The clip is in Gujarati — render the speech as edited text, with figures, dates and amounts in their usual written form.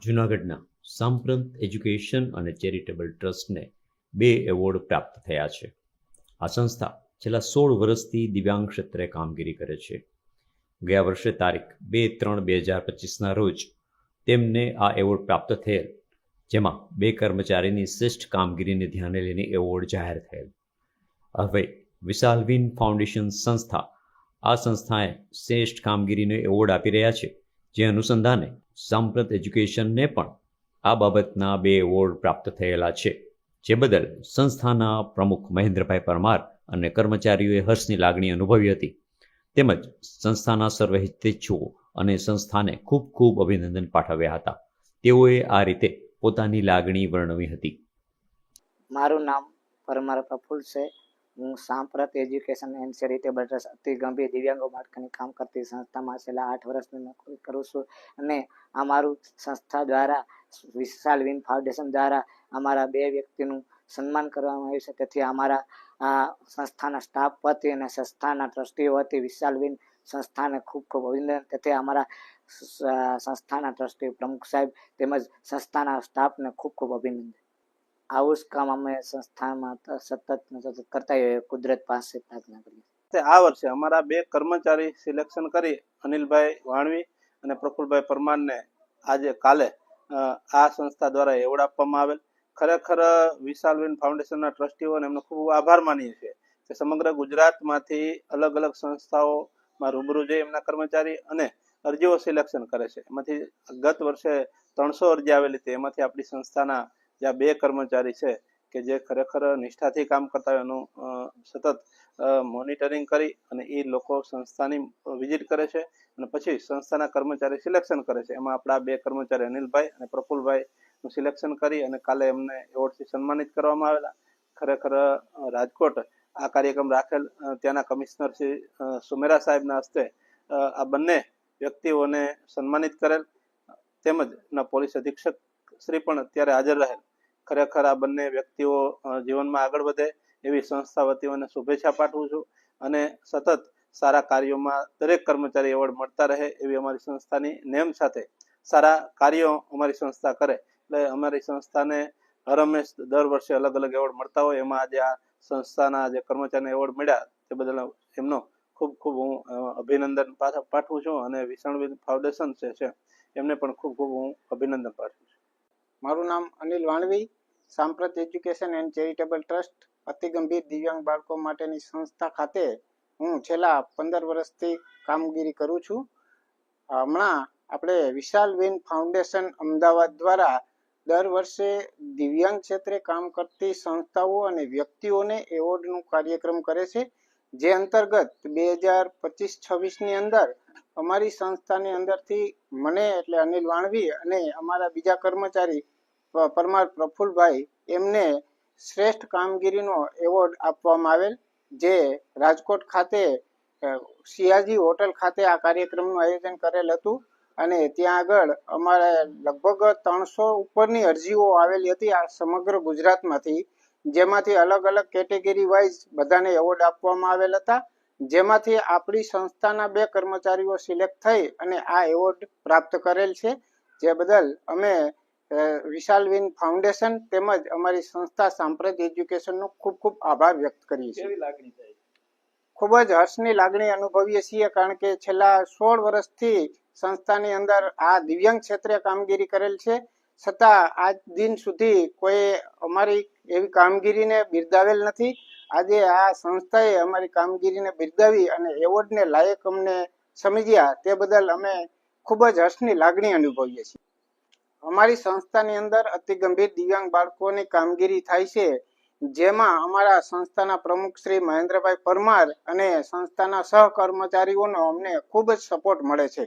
જૂનાગઢના સાંપ્રત એજ્યુકેશન અને ચેરિટેબલ ટ્રસ્ટને 2 એવોર્ડ પ્રાપ્ત થયા છે. આ સંસ્થા છેલ્લા 16 વર્ષથી દિવ્યાંગ ક્ષેત્રે કામગીરી કરે છે. ગયા વર્ષે તારીખ 2/3/2025ના રોજ તેમને આ એવોર્ડ પ્રાપ્ત થયેલ, જેમાં 2 કર્મચારીની શ્રેષ્ઠ કામગીરીને ધ્યાને લઈને એવોર્ડ જાહેર થયેલ. હવે વિશાલ વિન ફાઉન્ડેશન આ સંસ્થાએ શ્રેષ્ઠ કામગીરીનો એવોર્ડ આપી રહ્યા છે, જે અનુસંધાને સાંપ્રત એજ્યુકેશનને પણ આ બાબતના 2 એવોર્ડ પ્રાપ્ત થયેલા છે, જે બદલ સંસ્થાના પ્રમુખ મહેન્દ્રભાઈ પરમાર અને કર્મચારીઓએ હર્ષની લાગણી અનુભવી હતી. તેમજ સંસ્થાના સર્વ હિતૈષીઓ અને સંસ્થાને ખૂબ ખૂબ અભિનંદન પાઠવ્યા હતા. તેઓએ આ રીતે પોતાની લાગણી વર્ણવી હતી. મારું નામ પરમાર પ્રફુલ્લ છે. હું સાંપ્રત એજ્યુકેશન એન્ડ ચેરિટેબલ ટ્રસ્ટ અતિ ગંભીર દિવ્યાંગો માટેની કામ કરતી સંસ્થામાં છેલ્લા 8 વર્ષથી નોકરી કરું છું. અને અમારું સંસ્થા દ્વારા વિશાલ વિન ફાઉન્ડેશન દ્વારા અમારા 2 વ્યક્તિનું સન્માન કરવામાં આવ્યું છે. તેથી અમારા સંસ્થાના સ્ટાફ વતી અને સંસ્થાના ટ્રસ્ટીઓ વતી વિશાલ વિન સંસ્થાને ખૂબ ખૂબ અભિનંદન. તેથી અમારા સંસ્થાના ટ્રસ્ટી પ્રમુખ સાહેબ તેમજ સંસ્થાના સ્ટાફને ખૂબ ખૂબ અભિનંદન. આવું જ કામ અમે સંસ્થામાં સતત કરતા હોઈએ, કુદરત પાસે પ્રાર્થના કરીએ. આ વર્ષે અમારા 2 કર્મચારી સિલેક્શન કરી અનિલભાઈ વાણવી અને પ્રફુલભાઈ પરમારને કાલે આ સંસ્થા દ્વારા એવોર્ડ આપવામાં આવેલ. ખરેખર વિશાલ વિન ફાઉન્ડેશનના ટ્રસ્ટીઓને એમનો ખૂબ આભાર માનીએ છીએ કે સમગ્ર ગુજરાતમાંથી અલગ અલગ સંસ્થાઓમાં રૂબરૂ જઈ એમના કર્મચારી અને અરજીઓ સિલેક્શન કરે છે. એમાંથી ગત વર્ષે 300 અરજી આવેલી હતી. એમાંથી આપણી સંસ્થાના જે 2 કર્મચારી છે કે જે ખરેખર નિષ્ઠાથી કામ કરતા હોય એનું સતત મોનિટરિંગ કરી અને એ લોકો સંસ્થાની વિઝિટ કરે છે અને પછી સંસ્થાના કર્મચારી સિલેક્શન કરે છે. એમાં આપણા 2 કર્મચારી અનિલભાઈ અને પ્રફુલભાઈનું સિલેક્શન કરી અને કાલે એમને એવોર્ડથી સન્માનિત કરવામાં આવેલા. ખરેખર રાજકોટ આ કાર્યક્રમ રાખેલ, ત્યાંના કમિશનર શ્રી સુમેરા સાહેબના હસ્તે આ બંને વ્યક્તિઓને સન્માનિત કરેલ, તેમજ પોલીસ અધિક્ષક શ્રી પણ અત્યારે હાજર રહેલ. ખરેખર આ બંને વ્યક્તિઓ જીવનમાં આગળ વધે એવી સંસ્થા વતીઓને શુભેચ્છા પાઠવું છું અને સતત સારા કાર્યોમાં દરેક કર્મચારી એવોર્ડ મળતા રહે એવી અમારી સંસ્થાની નેમ સાથે સારા કાર્યો અમારી સંસ્થા કરે. એટલે અમારી સંસ્થાને હરહંમેશ દર વર્ષે અલગ અલગ એવોર્ડ મળતા હોય. એમાં આજે આ સંસ્થાના જે કર્મચારીને એવોર્ડ મળ્યા તે બદલ એમનો ખૂબ ખૂબ હું અભિનંદન પાઠવું છું અને વિશાલ વિન ફાઉન્ડેશન છે એમને પણ ખૂબ ખૂબ હું અભિનંદન પાઠવું છું. મારું નામ અનિલ વાણવી, સાંપ્રત એજ્યુકેશન એન્ડ ચેરિટેબલ ટ્રસ્ટ અતિ ગંભીર દિવ્યાંગ બાળકો માટેની સંસ્થા ખાતે હું છેલ્લા 15 વર્ષથી કામગીરી કરું છું. હમણાં આપણે વિશાલ વિન ફાઉન્ડેશન અમદાવાદ દ્વારા દર વર્ષે દિવ્યાંગ ક્ષેત્રે કામ કરતી સંસ્થાઓ અને વ્યક્તિઓને એવોર્ડનું કાર્યક્રમ કરે છે. જે અંતર્ગત 2025-26ની અંદર અમારી સંસ્થાની અંદરથી મને એટલે અનિલ વાણવી અને અમારા બીજા કર્મચારી પરમાર પ્રફુલભાઈ એમને શ્રેષ્ઠ કામગીરીનો એવોર્ડ આપવામાં આવેલ, જે રાજકોટ ખાતે સિયાજી હોટલ ખાતે આ કાર્યક્રમનું આયોજન કરેલ હતું. અને ત્યાં આગળ અમારે લગભગ 300 ઉપરની અરજીઓ આવેલી હતી આ સમગ્ર ગુજરાતમાંથી, જેમાંથી અલગ અલગ કેટેગરી વાઇઝ બધાને એવોર્ડ આપવામાં આવેલ હતા. જેમાંથી આપણી સંસ્થાના 2 કર્મચારીઓ સિલેક્ટ થઈ અને આ એવોર્ડ પ્રાપ્ત કરેલ છે. જે બદલ અમે વિશાલ વિન ફાઉન્ડેશન તેમજ અમારી સંસ્થા સાંપ્રત એજ્યુકેશનનો ખૂબ ખૂબ આભાર વ્યક્ત કરીએ છીએ. ખૂબ જ હર્ષની લાગણી અનુભવીએ છીએ, કારણ કે છેલ્લા 16 વર્ષથી સંસ્થાની અંદર આ દિવ્યાંગ ક્ષેત્રે કામગીરી કરેલ છે, છતાં આજ દિન સુધી કોઈ અમારી એવી કામગીરીને બિરદાવેલ નથી. આજે આ સંસ્થાએ અમારી કામગીરીને બિરદાવી અને એવોર્ડને લાયક અમને સમજ્યા, તે બદલ અમે ખૂબ જ હર્ષની લાગણી અનુભવીએ છીએ. અમારી સંસ્થાની અંદર અતિ ગંભીર દિવ્યાંગ બાળકોની કામગીરી થાય છે, જેમાં અમારા સંસ્થાના પ્રમુખ શ્રી મહેન્દ્રભાઈ પરમાર અને સંસ્થાના સહકર્મચારીઓનો અમને ખૂબ જ સપોર્ટ મળે છે.